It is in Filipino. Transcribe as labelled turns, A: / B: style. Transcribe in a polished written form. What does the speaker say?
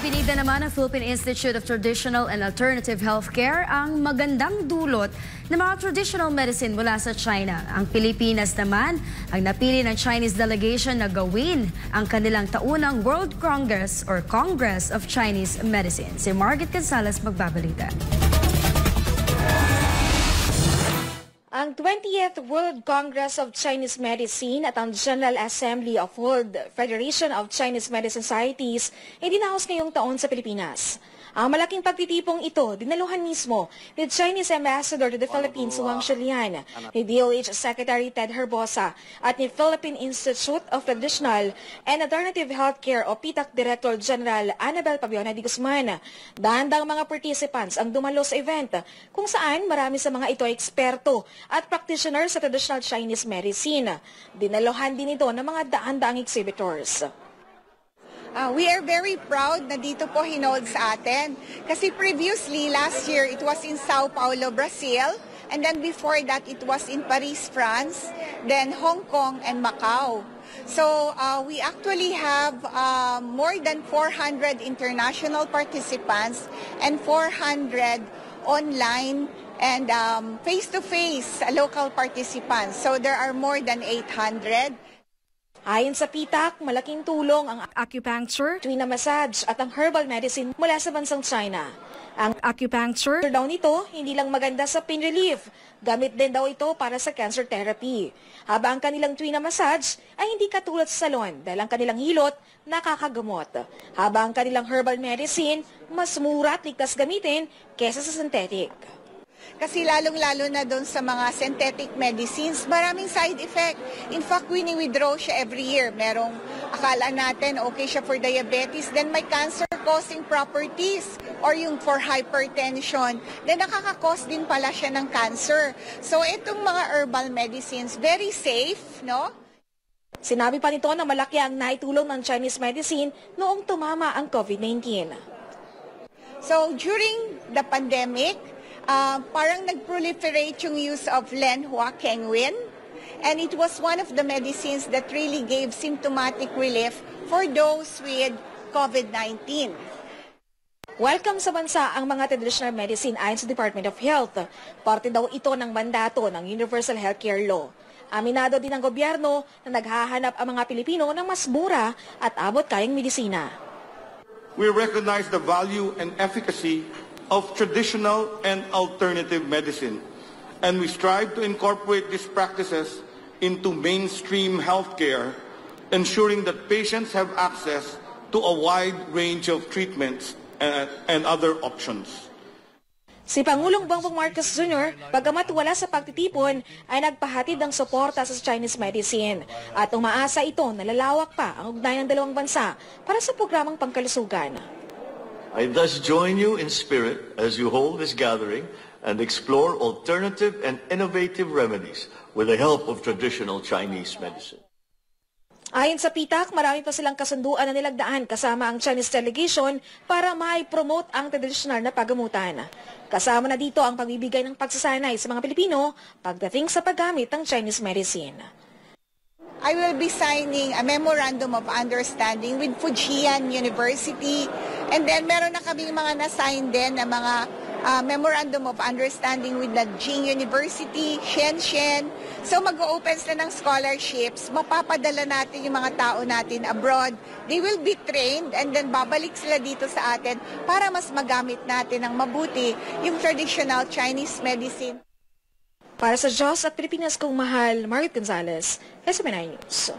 A: Ibinida naman ng Philippine Institute of Traditional and Alternative Healthcare ang magandang dulot ng mga traditional medicine mula sa China. Ang Pilipinas naman ang napili ng Chinese delegation na gawin ang kanilang taunang World Congress or Congress of Chinese Medicine. Si Margaret Gonzalez magbabalita.
B: Ang 20th World Congress of Chinese Medicine at ang General Assembly of World Federation of Chinese Medicine Societies ay dinaos ngayong taon sa Pilipinas. Ang malaking pagtitipong ito dinaluhan mismo ni Chinese Ambassador to the Philippines Wang Shilian, ni DOH Secretary Ted Herbosa at ni Philippine Institute of Traditional and Alternative Healthcare o PITAC Director General Annabel Pabiona de Guzman. Dahandang mga participants ang dumalo sa event kung saan marami sa mga ito ay eksperto at practitioner sa traditional Chinese medicine. Dinaluhan din ito ng mga daan-daang exhibitors.
C: We are very proud na dito po hinold sa atin. Kasi previously, last year, it was in Sao Paulo, Brazil. And then before that, it was in Paris, France. Then Hong Kong and Macau. So we actually have more than 400 international participants and 400 online and face-to-face local participants. So there are more than 800.
B: Ayon sa PITAC, malaking tulong ang acupuncture, tuina massage at ang herbal medicine mula sa bansang China. Ang acupuncture daw nito hindi lang maganda sa pain relief, gamit din daw ito para sa cancer therapy. Habang ang kanilang tuina massage ay hindi katulad sa salon dahil ang kanilang hilot nakakagamot. Habang ang kanilang herbal medicine mas mura at ligtas gamitin kesa sa synthetic.
C: Kasi lalong-lalo na doon sa mga synthetic medicines, maraming side effect. In fact, wini-withdraw siya every year. Merong akala natin okay siya for diabetes, then may cancer-causing properties or yung for hypertension, then nakaka-cause din pala siya ng cancer. So itong mga herbal medicines, very safe, no?
B: Sinabi pa nito na malaki ang naitulong ng Chinese medicine noong tumama ang COVID-19.
C: So during the pandemic, parang nag-proliferate yung use of Lenhua Kengwin, and it was one of the medicines that really gave symptomatic relief for those with COVID-19.
B: Welcome sa bansa ang mga traditional medicine ayon sa Department of Health. Parte daw ito ng mandato ng Universal Healthcare Law. Aminado din ng gobyerno na naghahanap ang mga Pilipino ng mas mura at abot-kayang medisina.
D: We recognize the value and efficacy of traditional and alternative medicine, and we strive to incorporate these practices into mainstream healthcare, ensuring that patients have access to a wide range of treatments and other options.
B: Si Pangulong Bongbong Marcos Jr., bagamat wala sa pagtitipon, ay nagpahatid ng suporta sa Chinese medicine at umaasa ito na lalawak pa ang ugnayan ng dalawang bansa para sa programang pangkalusugan.
E: I thus join you in spirit as you hold this gathering and explore alternative and innovative remedies with the help of traditional Chinese medicine.
B: Ayon sa PITAC, marami pa silang kasunduan na nilagdaan kasama ang Chinese delegation para mai-promote ang traditional na paggamutan. Kasama na dito ang pagbibigay ng pagsasanay sa mga Pilipino pagdating sa paggamit ng Chinese medicine.
C: I will be signing a memorandum of understanding with Fujian University, and then meron na kaming mga na-sign din na mga memorandum of understanding with Nanjing University, Shenzhen. So mag-o-open sila ng scholarships, mapapadala natin yung mga tao natin abroad. They will be trained and then babalik sila dito sa atin para mas magamit natin ng mabuti yung traditional Chinese medicine.
B: Para sa Diyos at Pilipinas kong mahal, Margaret Gonzalez, SMNI News.